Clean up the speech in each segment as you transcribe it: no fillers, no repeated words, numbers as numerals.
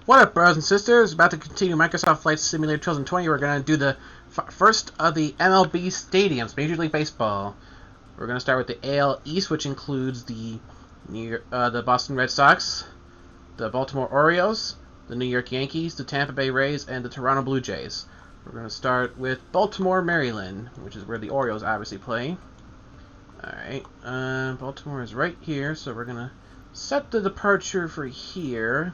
What up, brothers and sisters? About to continue Microsoft Flight Simulator 2020. We're going to do the first of the MLB stadiums, Major League Baseball. We're going to start with the AL East, which includes the Boston Red Sox, the Baltimore Orioles, the New York Yankees, the Tampa Bay Rays, and the Toronto Blue Jays. We're going to start with Baltimore, Maryland, which is where the Orioles obviously play. Alright, Baltimore is right here, so we're going to set the departure for here.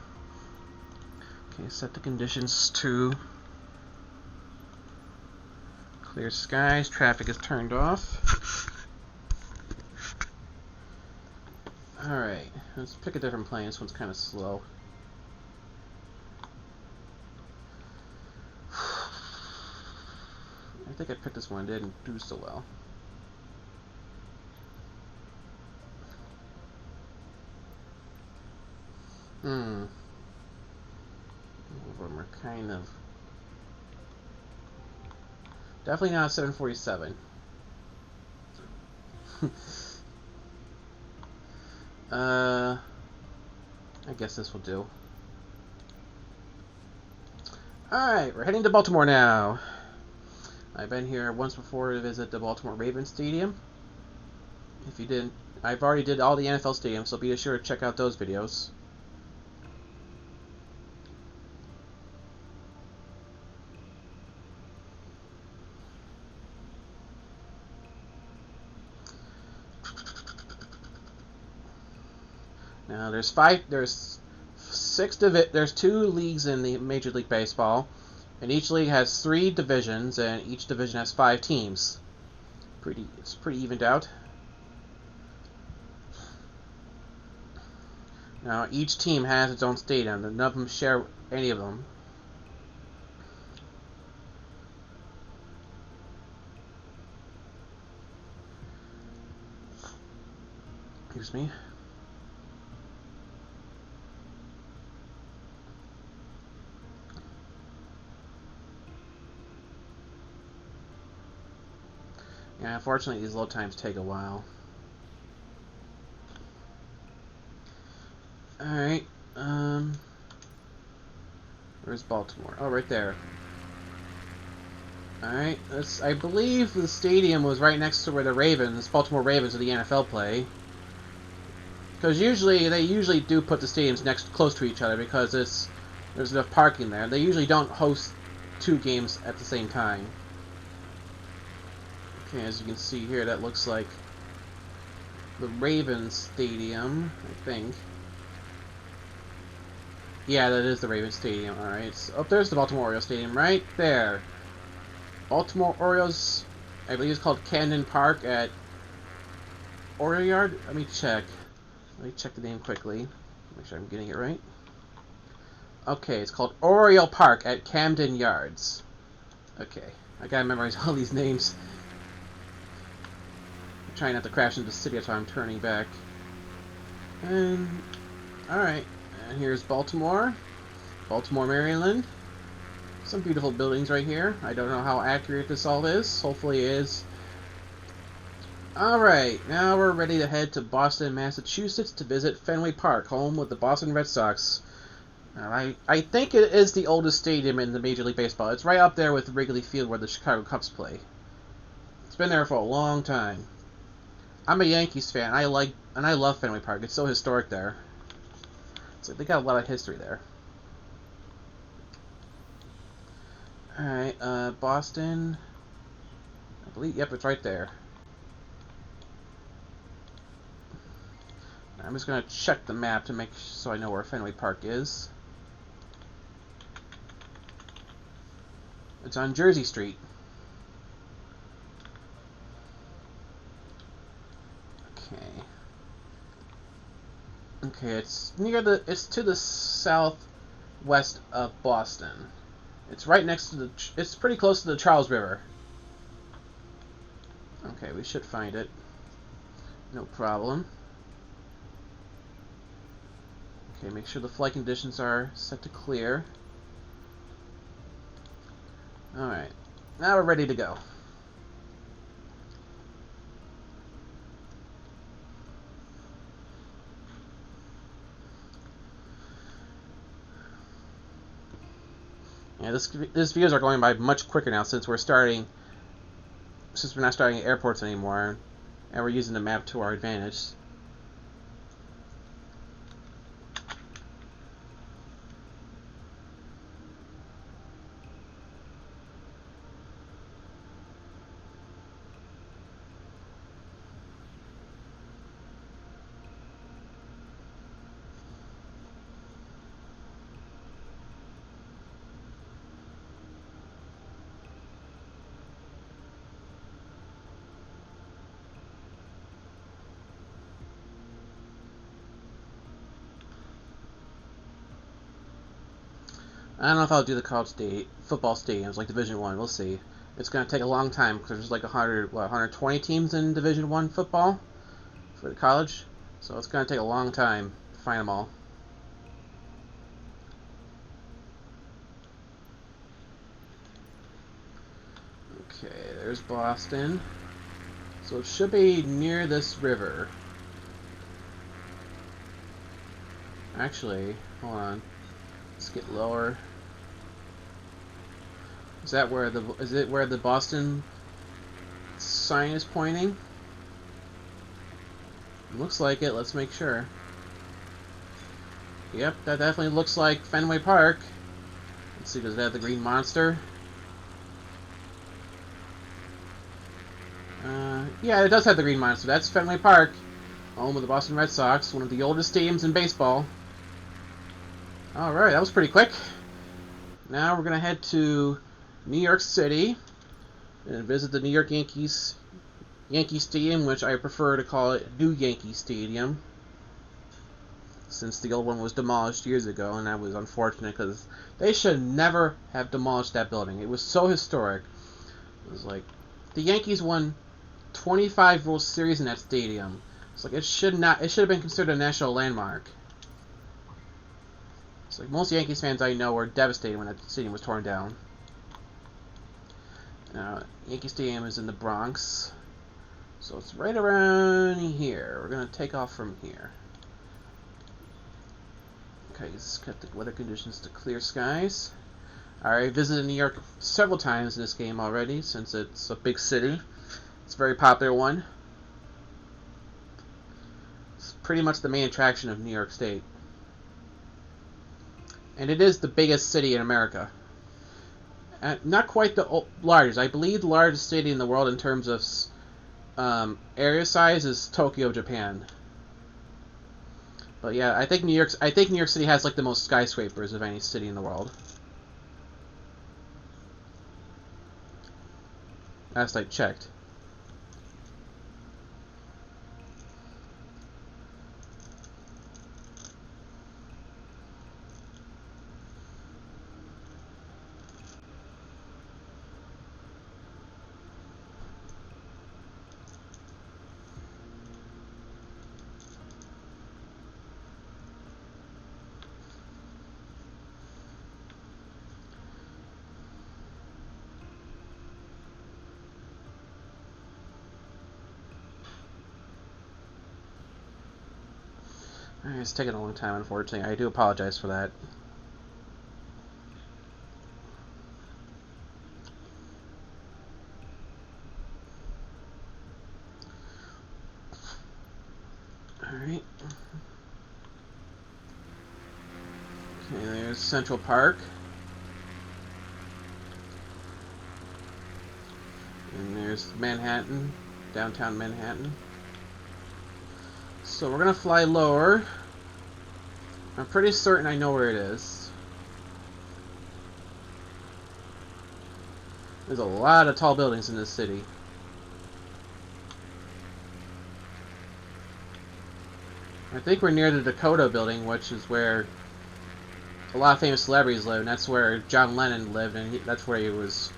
Okay, set the conditions to clear skies, traffic is turned off. Alright, let's pick a different plane. This one's kind of slow. I think I picked this one, it didn't do so well. We're kind of... Definitely not a 747. I guess this will do. Alright, we're heading to Baltimore now. I've been here once before to visit the Baltimore Ravens Stadium. If you didn't, I've already did all the NFL stadiums, so be sure to check out those videos. Now there's two leagues in the Major League Baseball, and each league has 3 divisions, and each division has 5 teams. It's pretty evened out. Now each team has its own stadium, and none of them share any of them. Excuse me. Yeah, unfortunately these load times take a while. Alright, where's Baltimore? Oh, right there. Alright, I believe the stadium was right next to where the Baltimore Ravens of the NFL play. Because they usually do put the stadiums close to each other because there's enough parking there. They usually don't host 2 games at the same time. Okay, as you can see here, that looks like the Ravens Stadium, I think. Yeah, that is the Ravens Stadium. Alright, so there's the Baltimore Orioles Stadium right there. Baltimore Orioles, I believe it's called Camden Park at Oriole Yard. Let me check the name quickly. Make sure I'm getting it right. Okay, it's called Oriole Park at Camden Yards. Okay, I gotta memorize all these names. I'm trying not to crash into the city, that's why I'm turning back. And alright, and here's Baltimore, Maryland. Some beautiful buildings right here. I don't know how accurate this all is. Hopefully it is. Alright, now we're ready to head to Boston, Massachusetts to visit Fenway Park, home with the Boston Red Sox. I think it is the oldest stadium in the Major League Baseball. It's right up there with Wrigley Field where the Chicago Cubs play. It's been there for a long time. I'm a Yankees fan. I love Fenway Park. It's so historic there. So they got a lot of history there. Alright, Boston. I believe, yep, it's right there. I'm just gonna check the map to make so I know where Fenway Park is. It's on Jersey Street. Okay, it's to the southwest of Boston. It's right next to it's pretty close to the Charles River. Okay, we should find it. No problem. Okay, make sure the flight conditions are set to clear. Alright, now we're ready to go. Yeah, this videos are going by much quicker now since we're not starting at airports anymore, and we're using the map to our advantage. I don't know if I'll do the college football stadiums like Division One. We'll see. It's going to take a long time because there's like 120 teams in Division One football for the college, so it's going to take a long time to find them all. Okay, there's Boston. So it should be near this river. Actually, hold on. Let's get lower. Is it where the Boston sign is pointing? Looks like it. Let's make sure. Yep, that definitely looks like Fenway Park. Let's see, does it have the green monster? Yeah, it does have the green monster. That's Fenway Park, home of the Boston Red Sox, one of the oldest stadiums in baseball. Alright, that was pretty quick. Now we're going to head to New York City and visit the New York Yankees Yankee Stadium, which I prefer to call it New Yankee Stadium, since the old one was demolished years ago, and that was unfortunate because they should never have demolished that building. It was so historic. It was like the Yankees won 25 World Series in that stadium. It's like it should have been considered a national landmark. It's like most Yankees fans I know were devastated when that stadium was torn down. Yankee Stadium is in the Bronx, so it's right around here. We're gonna take off from here. Okay, let's set the weather conditions to clear skies. I visited New York several times in this game already, since it's a big city. It's a very popular one. It's pretty much the main attraction of New York State. And it is the biggest city in America. Not quite the largest. I believe the largest city in the world in terms of area size is Tokyo, Japan. But yeah, I think New York City has like the most skyscrapers of any city in the world. Last I checked. It's taken a long time, unfortunately. I do apologize for that. Alright. Okay, there's Central Park. And there's Manhattan, downtown Manhattan. So we're gonna fly lower. I'm pretty certain I know where it is. There's a lot of tall buildings in this city. I think we're near the Dakota building, which is where a lot of famous celebrities live, and that's where John Lennon lived, and that's where he was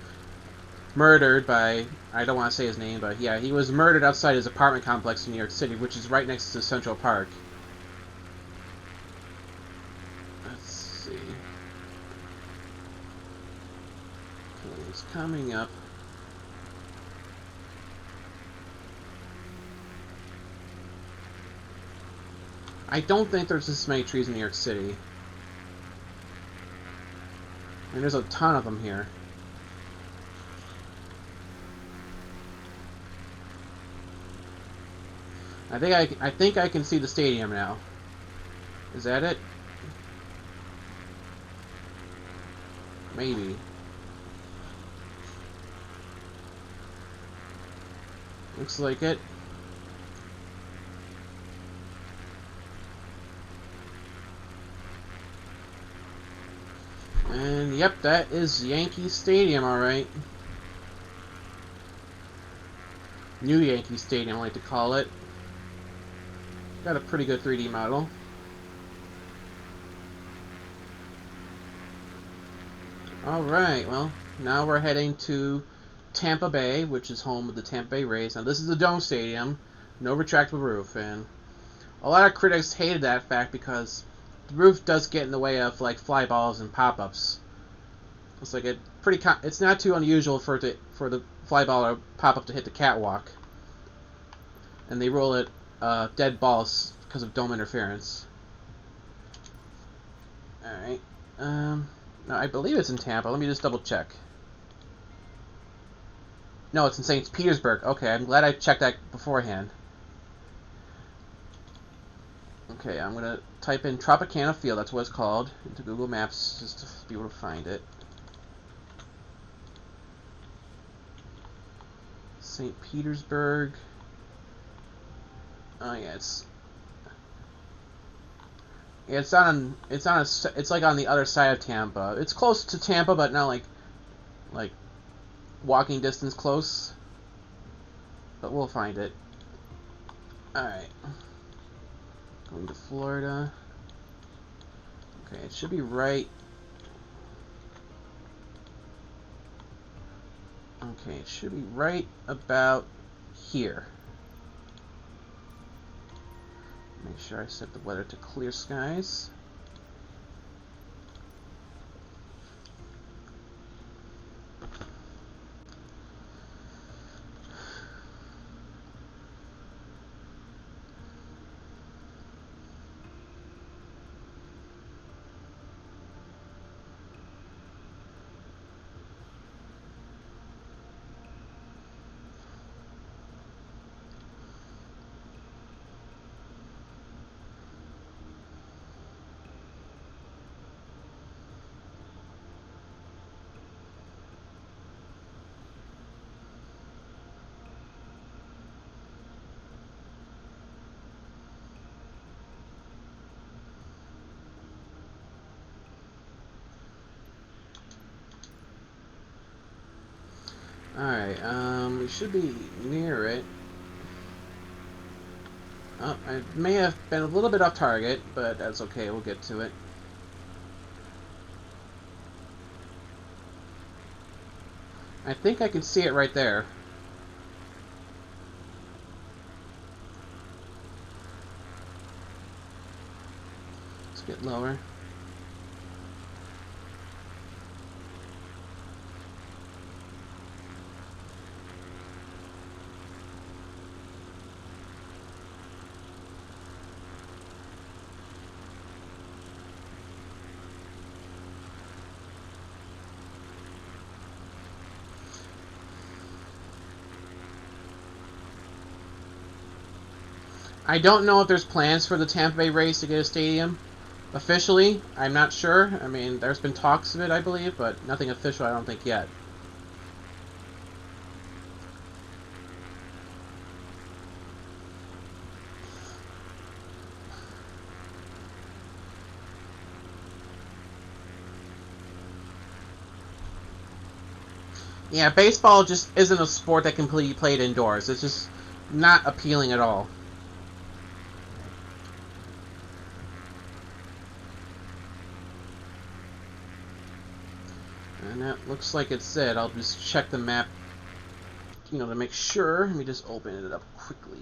murdered by, I don't want to say his name, but yeah, he was murdered outside his apartment complex in New York City, which is right next to Central Park. Let's see. Okay, it's coming up. I don't think there's this many trees in New York City. And there's a ton of them here. I think I can see the stadium now. Is that it? Maybe. Looks like it. And yep, that is Yankee Stadium, alright. New Yankee Stadium, I like to call it. Got a pretty good 3D model. Alright, well, now we're heading to Tampa Bay, which is home of the Tampa Bay Rays. Now, this is a dome stadium, no retractable roof, and a lot of critics hated that fact because the roof does get in the way of like fly balls and pop-ups. It's like it's not too unusual for the fly ball or pop-up to hit the catwalk, and they rule it dead balls because of dome interference. All right. No, I believe it's in Tampa. Let me just double check. No, it's in St. Petersburg. Okay, I'm glad I checked that beforehand. Okay, I'm going to type in Tropicana Field, that's what it's called, into Google Maps just to be able to find it. St. Petersburg. Oh yeah, it's like on the other side of Tampa. It's close to Tampa, but not like walking distance close. But we'll find it. Alright. Going to Florida. Okay, it should be right. Okay, it should be right about here. Make sure I set the weather to clear skies. Alright, we should be near it. Oh, I may have been a little bit off target, but that's okay, we'll get to it. I think I can see it right there. Let's get lower. I don't know if there's plans for the Tampa Bay Rays to get a stadium. Officially, I'm not sure. I mean, there's been talks of it, I believe, but nothing official, I don't think, yet. Yeah, baseball just isn't a sport that can be played indoors. It's just not appealing at all. And that looks like it's it. I'll just check the map, to make sure. Let me just open it up quickly.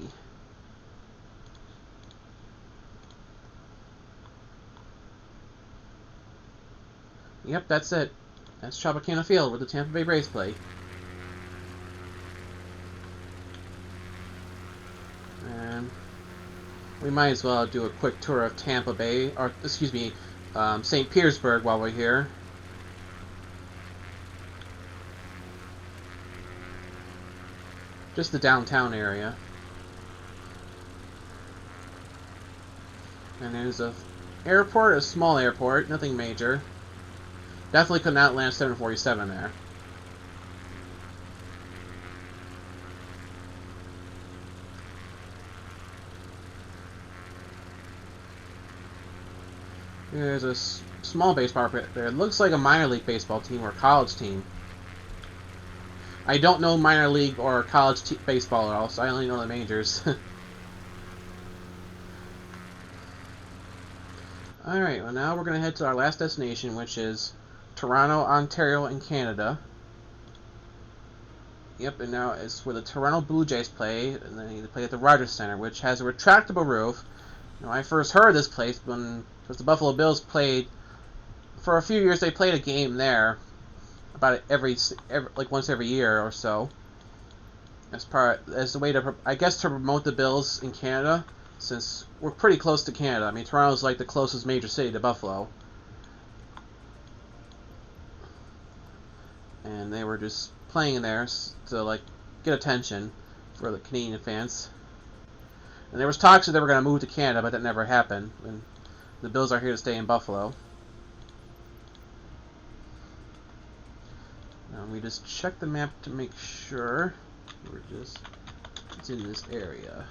Yep, that's it. That's Tropicana Field, where the Tampa Bay Rays play. And we might as well do a quick tour of Tampa Bay, or excuse me, St. Petersburg while we're here. Just the downtown area. And there's a airport, a small airport, nothing major. Definitely could not land 747 there. There's a small baseball there. It looks like a minor league baseball team or a college team. I don't know minor league or college baseball at all, so I only know the majors. Alright, well now we're going to head to our last destination, which is Toronto, Ontario, in Canada. Yep, and now it's where the Toronto Blue Jays play, and they play at the Rogers Center, which has a retractable roof. Now, I first heard of this place when the Buffalo Bills played. For a few years, they played a game there, about every like once every year or so. As a way to, I guess, to promote the Bills in Canada, since we're pretty close to Canada. I mean, Toronto's like the closest major city to Buffalo. And they were just playing in there to like get attention for the Canadian fans. And there was talks that they were going to move to Canada, but that never happened. And the Bills are here to stay in Buffalo. Now we just check the map to make sure it's in this area.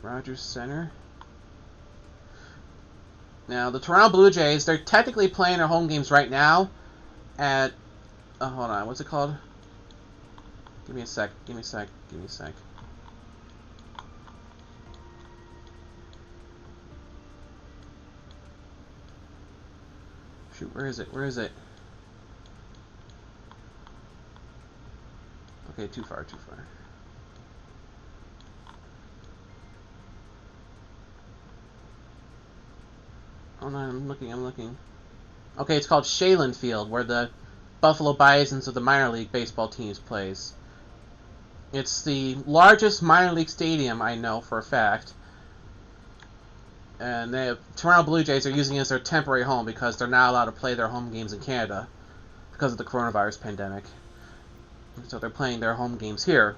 Rogers Center. Now the Toronto Blue Jays, they're technically playing their home games right now at hold on, what's it called? Give me a sec. Shoot, where is it? Okay, too far. Oh no, I'm looking. Okay, it's called Shayland Field, where the Buffalo Bisons of the minor league baseball teams plays. It's the largest minor league stadium I know for a fact. And the Toronto Blue Jays are using it as their temporary home because they're not allowed to play their home games in Canada because of the coronavirus pandemic. So they're playing their home games here.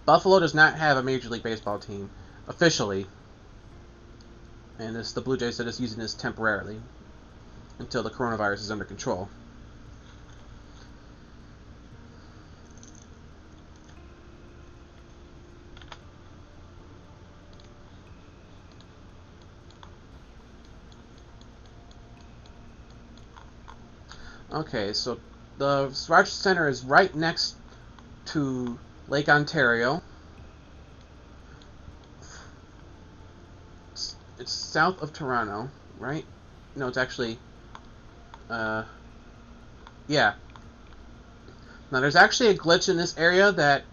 Buffalo does not have a Major League Baseball team, officially. And the Blue Jays are just using this temporarily until the coronavirus is under control. Okay, so the Rogers Center is right next to Lake Ontario. It's south of Toronto, right? No, it's actually, yeah. Now, there's actually a glitch in this area that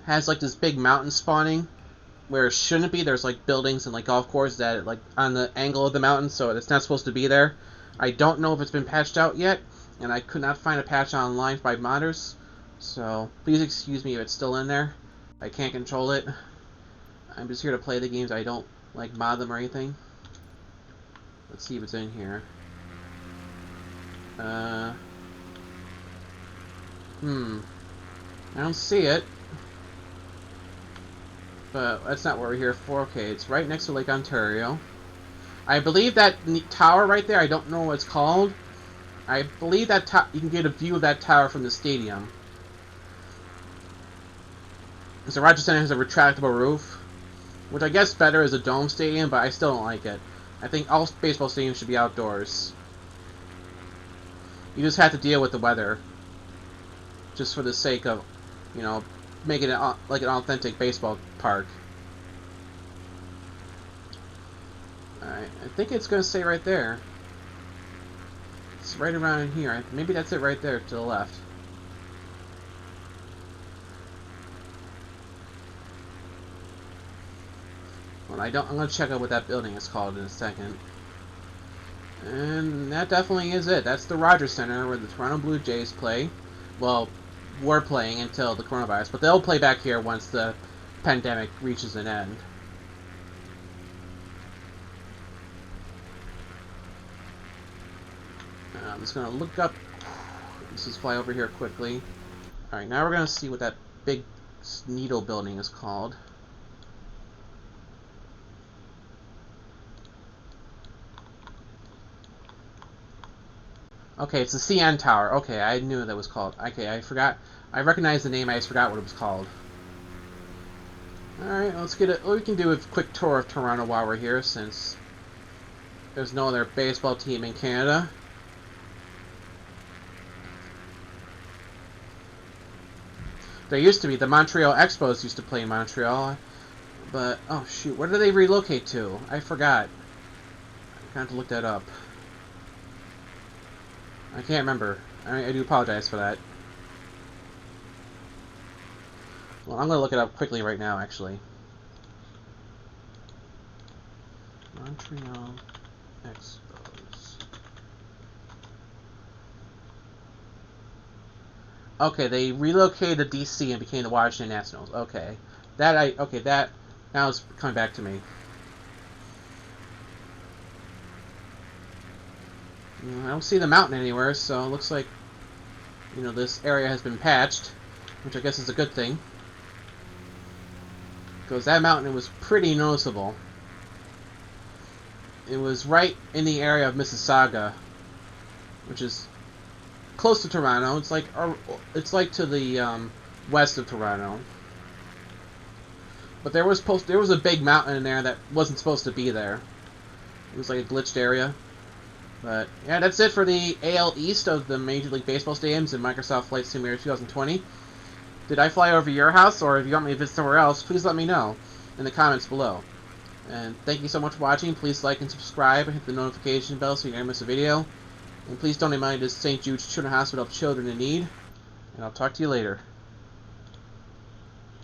has, like, this big mountain spawning where it shouldn't be. There's, like, buildings and, like, golf courses that, like, on the angle of the mountain, so it's not supposed to be there. I don't know if it's been patched out yet, and I could not find a patch online by modders, so please excuse me if it's still in there. I can't control it. I'm just here to play the games. I don't, like, mod them or anything. Let's see if it's in here. I don't see it. But that's not what we're here for. Okay, it's right next to Lake Ontario. I believe that tower right there, I don't know what it's called. I believe that you can get a view of that tower from the stadium. So Rogers Center has a retractable roof, which I guess better as a dome stadium, but I still don't like it. I think all baseball stadiums should be outdoors. You just have to deal with the weather, just for the sake of, you know, making it like an authentic baseball park. Alright, I think it's going to stay right there. It's right around in here. Maybe that's it right there to the left. Well, I'm going to check out what that building is called in a second. And that definitely is it. That's the Rogers Center where the Toronto Blue Jays play. Well, were playing until the coronavirus, but they'll play back here once the pandemic reaches an end. I'm just going to look up. Let's just fly over here quickly. Alright, now we're going to see what that big needle building is called. Okay, it's the CN Tower. Okay, I knew what that was called. Okay, I forgot. I recognized the name, I just forgot what it was called. Alright, let's get it. We can do a quick tour of Toronto while we're here, since there's no other baseball team in Canada. There used to be. The Montreal Expos used to play in Montreal. But, oh shoot, where did they relocate to? I forgot. I have to look that up. I can't remember. I do apologize for that. Well, I'm going to look it up quickly right now, actually. Montreal Expos. Okay, they relocated to DC and became the Washington Nationals. Okay. That now it's coming back to me. I don't see the mountain anywhere, so it looks like, this area has been patched, which I guess is a good thing. Because that mountain was pretty noticeable. It was right in the area of Mississauga, which is close to Toronto. It's like to the west of Toronto. But there was a big mountain in there that wasn't supposed to be there. It was like a glitched area. But yeah, that's it for the AL East of the Major League Baseball stadiums in Microsoft Flight Simulator 2020. Did I fly over your house, or if you want me to visit somewhere else, please let me know in the comments below. And thank you so much for watching. Please like and subscribe and hit the notification bell so you never miss a video. And please donate money to St. Jude's Children's Hospital of Children in Need. And I'll talk to you later.